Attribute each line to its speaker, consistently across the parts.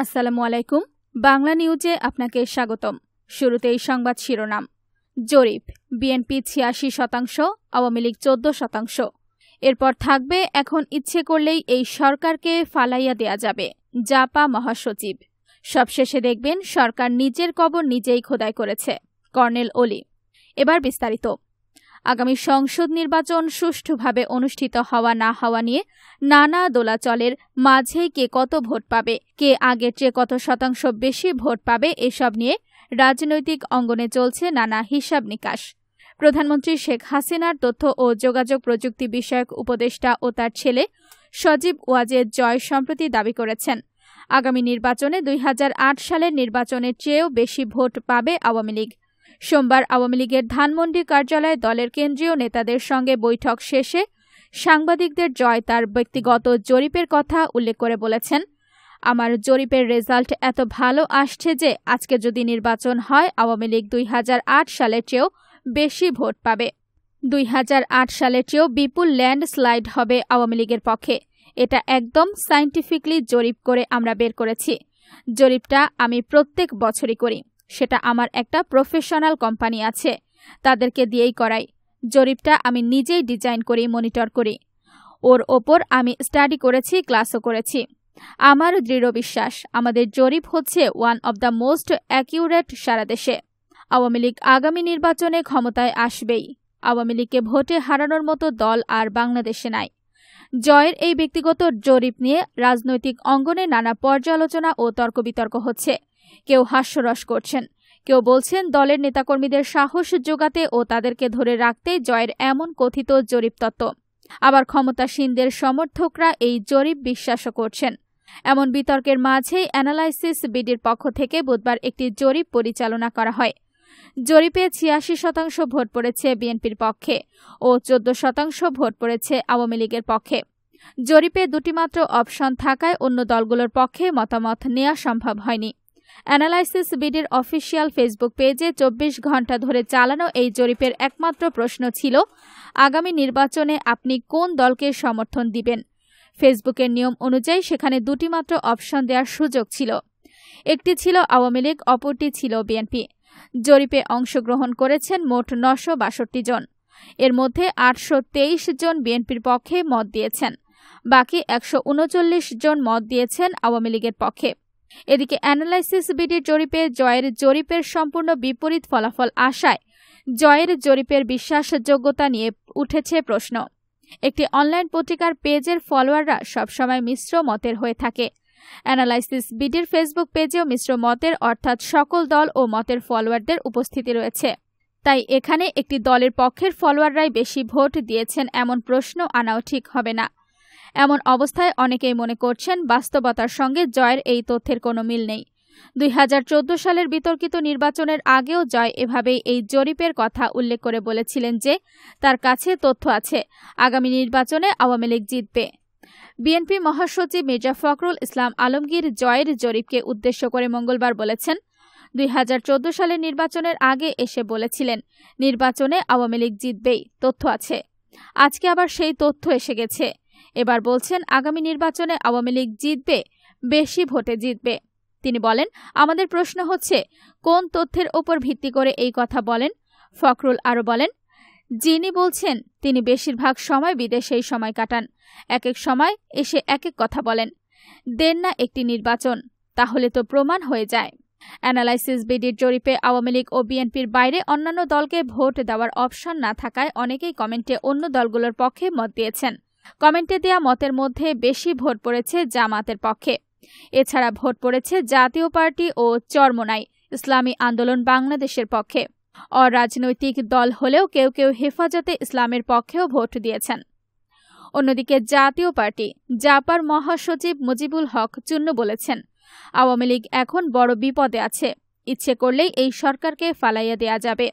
Speaker 1: আসসালামু আলাইকুম। বাংলা নিউজে আপনাকে স্বাগতম। শুরুতেই সংবাদ শিরোনাম। জরিপ, বিএনপি ৮৬%, আওয়ামী লীগ ১৪%। এরপর থাকবে এখন ইচ্ছে করলেই এই সরকারকে ফালাইয়া দেয়া যাবে, জাপা মহাসচিব। সবশেষে দেখবেন সরকার নিজের কবর নিজেই খোদাই করেছে, কর্নেল ওলি। এবার বিস্তারিত। আগামী সংসদ নির্বাচন সুষ্ঠুভাবে অনুষ্ঠিত হওয়া না হওয়া নিয়ে নানা দোলাচলের মাঝেই কে কত ভোট পাবে, কে আগের চেয়ে কত শতাংশ বেশি ভোট পাবে, এসব নিয়ে রাজনৈতিক অঙ্গনে চলছে নানা হিসাব নিকাশ। প্রধানমন্ত্রী শেখ হাসিনার তথ্য ও যোগাযোগ প্রযুক্তি বিষয়ক উপদেষ্টা ও তার ছেলে সজীব ওয়াজেদ জয় সম্প্রতি দাবি করেছেন, আগামী নির্বাচনে ২০০৮ সালের নির্বাচনের চেয়েও বেশি ভোট পাবে আওয়ামী লীগ। সোমবার আওয়ামী লীগের ধানমন্ডি কার্যালয়ে দলের কেন্দ্রীয় নেতাদের সঙ্গে বৈঠক শেষে সাংবাদিকদের জয় তার ব্যক্তিগত জরিপের কথা উল্লেখ করে বলেছেন, আমার জরিপের রেজাল্ট এত ভালো আসছে যে আজকে যদি নির্বাচন হয় আওয়ামী লীগ ২০০৮ সালের চেয়েও বেশি ভোট পাবে। ২০০৮ সালের চেয়েও বিপুল ল্যান্ডস্লাইড হবে আওয়ামী লীগের পক্ষে। এটা একদম সায়েন্টিফিকলি জরিপ করে আমরা বের করেছি। জরিপটা আমি প্রত্যেক বছরই করি। সেটা আমার একটা প্রফেশনাল কোম্পানি আছে, তাদেরকে দিয়েই করাই। জরিপটা আমি নিজেই ডিজাইন করি, মনিটর করি। ওর ওপর আমি স্টাডি করেছি, ক্লাসও করেছি। আমার দৃঢ় বিশ্বাস আমাদের জরিপ হচ্ছে one of the most accurate সারা দেশে। আওয়ামী লীগ আগামী নির্বাচনে ক্ষমতায় আসবেই। আওয়ামী লীগকে ভোটে হারানোর মতো দল আর বাংলাদেশে নাই। জয়ের এই ব্যক্তিগত জরিপ নিয়ে রাজনৈতিক অঙ্গনে নানা পর্যালোচনা ও তর্ক-বিতর্ক হচ্ছে। কেউ হাস্যরস করছেন, কেউ বলছেন দলের নেতাকর্মীদের সাহস যোগাতে ও তাদেরকে ধরে রাখতে জয়ের এমন কথিত জরিপ তত্ত্ব। আবার ক্ষমতাসীনদের সমর্থকরা এই জরিপ বিশ্বাসও করছেন। এমন বিতর্কের মাঝেই অ্যানালাইসিস বিডির পক্ষ থেকে বুধবার একটি জরিপ পরিচালনা করা হয়। জরিপে ৮৬% ভোট পড়েছে বিএনপির পক্ষে ও ১৪% ভোট পড়েছে আওয়ামী লীগের পক্ষে। জরিপে দুটি মাত্র অপশন থাকায় অন্য দলগুলোর পক্ষে মতামত নেওয়া সম্ভব হয়নি। অ্যানালাইসিস বিডির অফিসিয়াল ফেসবুক পেজে ২৪ ঘণ্টা ধরে চালানো এই জরিপের একমাত্র প্রশ্ন ছিল, আগামী নির্বাচনে আপনি কোন দলকে সমর্থন দিবেন। ফেসবুকের নিয়ম অনুযায়ী সেখানে দুটি মাত্র অপশন দেওয়ার সুযোগ ছিল। একটি ছিল আওয়ামী লীগ, অপরটি ছিল বিএনপি। জরিপে অংশগ্রহণ করেছেন মোট ৯৬২ জন। এর মধ্যে ৮২৩ জন বিএনপির পক্ষে মত দিয়েছেন, বাকি ১৩৯ জন মত দিয়েছেন আওয়ামী লীগের পক্ষে। এদিকে অ্যানালাইসিস বিডির জরিপে জয়ের জরিপের সম্পূর্ণ বিপরীত ফলাফল আসায় জয়ের জরিপের বিশ্বাসযোগ্যতা নিয়ে উঠেছে প্রশ্ন। একটি অনলাইন পত্রিকার পেজের ফলোয়াররা সবসময় মিশ্র মতের হয়ে থাকে। অ্যানালাইসিস বিডির ফেসবুক পেজেও মিশ্র মতের অর্থাৎ সকল দল ও মতের ফলোয়ারদের উপস্থিতি রয়েছে। তাই এখানে একটি দলের পক্ষের ফলোয়াররাই বেশি ভোট দিয়েছেন এমন প্রশ্ন আনাও ঠিক হবে না। এমন অবস্থায় অনেকেই মনে করছেন বাস্তবতার সঙ্গে জয়ের এই তথ্যের কোনো মিল নেই। ২০১৪ সালের বিতর্কিত নির্বাচনের আগেও জয় এভাবেই এই জরিপের কথা উল্লেখ করে বলেছিলেন যে তার কাছে তথ্য আছে, আগামী নির্বাচনে আওয়ামী লীগ জিতবে। বিএনপি মহাসচিব মির্জা ফখরুল ইসলাম আলমগীর জয়ের জরিপকে উদ্দেশ্য করে মঙ্গলবার বলেছেন, ২০১৪ সালের নির্বাচনের আগে এসে বলেছিলেন নির্বাচনে আওয়ামী লীগ জিতবেই, তথ্য আছে। আজকে আবার সেই তথ্য এসে গেছে। এবার বলছেন আগামী নির্বাচনে আওয়ামী লীগ জিতবে, বেশি ভোটে জিতবে। তিনি বলেন, আমাদের প্রশ্ন হচ্ছে কোন তথ্যের ওপর ভিত্তি করে এই কথা বলেন। ফখরুল আরও বলেন, যিনি বলছেন তিনি বেশিরভাগ সময় বিদেশেই সময় কাটান, এক এক সময় এসে এক এক কথা বলেন। দেন না একটি নির্বাচন, তাহলে তো প্রমাণ হয়ে যায়। অ্যানালাইসিস বিডির জরিপে আওয়ামী লীগ ও বিএনপির বাইরে অন্যান্য দলকে ভোট দেওয়ার অপশন না থাকায় অনেকেই কমেন্টে অন্য দলগুলোর পক্ষে মত দিয়েছেন। কমেন্টে দেয়া মতের মধ্যে বেশি ভোট পড়েছে জামাতের পক্ষে। এছাড়া ভোট পড়েছে জাতীয় পার্টি ও চরমোনাই ইসলামী আন্দোলন বাংলাদেশের পক্ষে। অরাজনৈতিক দল হলেও কেউ কেউ হেফাজতে ইসলামের পক্ষেও ভোট দিয়েছেন। অন্যদিকে জাতীয় পার্টি জাপার মহাসচিব মুজিবুল হক চুন্নু বলেছেন, আওয়ামী লীগ এখন বড় বিপদে আছে, ইচ্ছে করলেই এই সরকারকে ফালাইয়া দেয়া যাবে।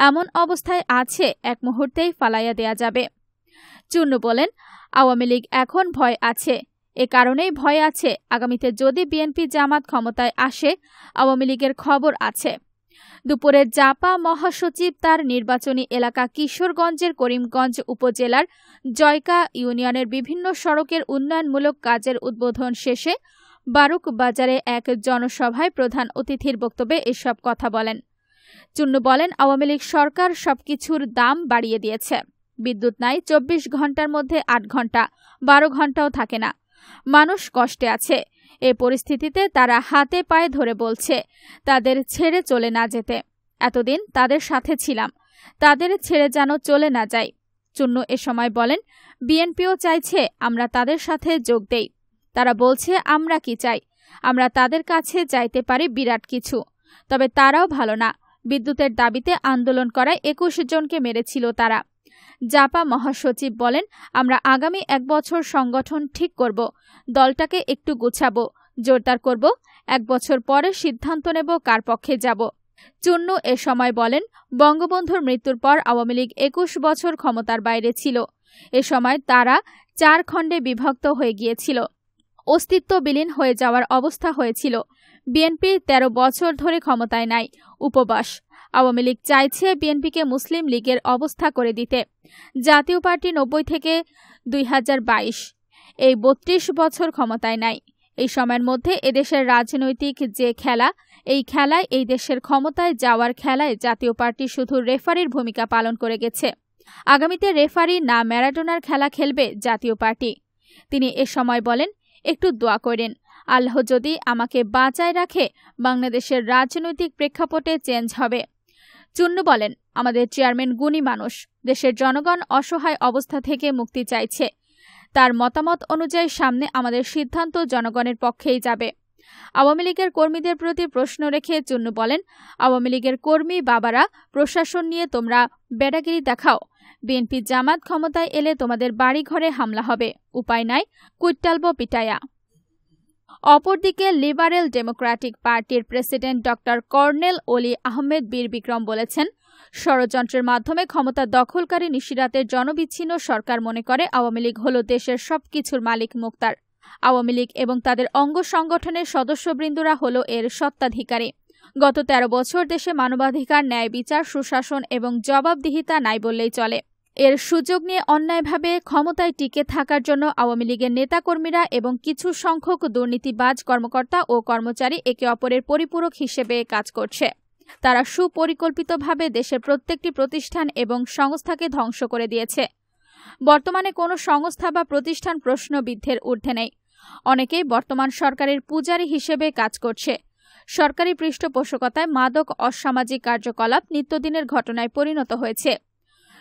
Speaker 1: এমন অবস্থায় আছে এক মুহূর্তেই ফালাইয়া দেয়া যাবে। চুন্নু বলেন, আওয়ামী লীগ এখন ভয় আছে। এ কারণেই ভয় আছে আগামীতে যদি বিএনপি জামাত ক্ষমতায় আসে আওয়ামী লীগের খবর আছে। দুপুরে জাপা মহাসচিব তার নির্বাচনী এলাকা কিশোরগঞ্জের করিমগঞ্জ উপজেলার জয়কা ইউনিয়নের বিভিন্ন সড়কের উন্নয়নমূলক কাজের উদ্বোধন শেষে বারুক বাজারে এক জনসভায় প্রধান অতিথির বক্তব্যে এসব কথা বলেন। চুন্নু বলেন, আওয়ামী লীগ সরকার সবকিছুর দাম বাড়িয়ে দিয়েছে। বিদ্যুৎ নাই, 24 ঘন্টার মধ্যে 8 ঘন্টা, 12 ঘন্টাও থাকে না। মানুষ কষ্টে আছে। এই পরিস্থিতিতে তারা হাতে পায়ে ধরে বলছে তাদের ছেড়ে চলে না যেতে। এতদিন তাদের সাথে ছিলাম, তাদের ছেড়ে যেন চলে না যায়। চুন্নু এ সময় বলেন, বিএনপিও চাইছে আমরা তাদের সাথে যোগ দেই। তারা বলছে আমরা কি চাই, আমরা তাদের কাছে চাইতে পারি বিরাট কিছু, তবে তারাও ভালো না। বিদ্যুতের দাবিতে আন্দোলন করায় 21 জনকে মেরেছিল তারা। জাপা মহাসচিব বলেন, আমরা আগামী 1 বছর সংগঠন ঠিক করব, দলটাকে একটু গুছাবো, জোরদার করব। 1 বছর পরে সিদ্ধান্ত নেব কার পক্ষে যাব। চুন্নু এ সময় বলেন, বঙ্গবন্ধুর মৃত্যুর পর আওয়ামী লীগ 21 বছর ক্ষমতার বাইরে ছিল। এ সময় তারা 4 খণ্ডে বিভক্ত হয়ে গিয়েছিল, অস্তিত্ববিলীন হয়ে যাওয়ার অবস্থা হয়েছিল। বিএনপি 13 বছর ধরে ক্ষমতায় নাই, উপবাস। আওয়ামী লীগ চাইছে বিএনপিকে মুসলিম লীগের অবস্থা করে দিতে। জাতীয় পার্টি 90 থেকে 2022, এই 32 বছর ক্ষমতায় নাই। এই সময়ের মধ্যে এদেশের রাজনৈতিক যে খেলা, এই খেলায় এই দেশের ক্ষমতায় যাওয়ার খেলায় জাতীয় পার্টি শুধু রেফারির ভূমিকা পালন করে গেছে। আগামীতে রেফারি না ম্যারাডোনার খেলা খেলবে জাতীয় পার্টি। তিনি এ সময় বলেন, একটু দোয়া করেন, আল্লাহ যদি আমাকে বাঁচায় রাখে, বাংলাদেশের রাজনৈতিক প্রেক্ষাপটে চেঞ্জ হবে। চুন্নু বলেন, আমাদের চেয়ারম্যান গুণী মানুষ, দেশের জনগণ অসহায় অবস্থা থেকে মুক্তি চাইছে। তার মতামত অনুযায়ী সামনে আমাদের সিদ্ধান্ত জনগণের পক্ষেই যাবে। আওয়ামী লীগের কর্মীদের প্রতি প্রশ্ন রেখে চুন্নু বলেন, আওয়ামী লীগের কর্মী বাবারা, প্রশাসন নিয়ে তোমরা বেড়াগিরি দেখাও। বিএনপি জামাত ক্ষমতায় এলে তোমাদের বাড়ি ঘরে হামলা হবে, উপায় নাই, কুইটালব পিটায়া। অপরদিকে লিবারেল ডেমোক্রেটিক পার্টির প্রেসিডেন্ট ডক্টর কর্নেল অলি আহমেদ বীর বিক্রম বলেছেন, ষড়যন্ত্রের মাধ্যমে ক্ষমতা দখলকারী নিশিরাতের জনবিচ্ছিন্ন সরকার মনে করে আওয়ামী লীগ হল দেশের সবকিছুর মালিক মুক্তার। আওয়ামী লীগ এবং তাদের অঙ্গ সংগঠনের সদস্যবৃন্দরা হল এর স্বত্বাধিকারী। গত 13 বছর দেশে মানবাধিকার, ন্যায় বিচার, সুশাসন এবং জবাবদিহিতা নাই বললেই চলে। এর সুযোগ নিয়ে অন্যায়ভাবে ক্ষমতায় টিকে থাকার জন্য আওয়ামী লীগের নেতাকর্মীরা এবং কিছু সংখ্যক দুর্নীতিবাজ কর্মকর্তা ও কর্মচারী একে অপরের পরিপূরক হিসেবে কাজ করছে। তারা সুপরিকল্পিতভাবে দেশের প্রত্যেকটি প্রতিষ্ঠান এবং সংস্থাকে ধ্বংস করে দিয়েছে। বর্তমানে কোনো সংস্থা বা প্রতিষ্ঠান প্রশ্নবিদ্ধের ঊর্ধ্বে নেই। অনেকেই বর্তমান সরকারের পূজারী হিসেবে কাজ করছে। সরকারি পৃষ্ঠপোষকতায় মাদক অসামাজিক কার্যকলাপ নিত্যদিনের ঘটনায় পরিণত হয়েছে।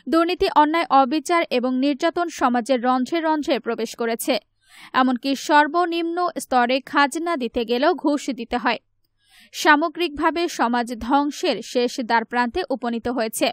Speaker 1: দুর্নীতি, অন্যায়, অবিচার এবং নির্যাতন সমাজের রন্ধ্রে রন্ধ্রে প্রবেশ করেছে। এমনকি সর্বনিম্ন স্তরে খাজনা দিতে গেলেও ঘুষ দিতে হয়। সামগ্রিকভাবে সমাজ ধ্বংসের শেষ দ্বারপ্রান্তে উপনীত হয়েছে।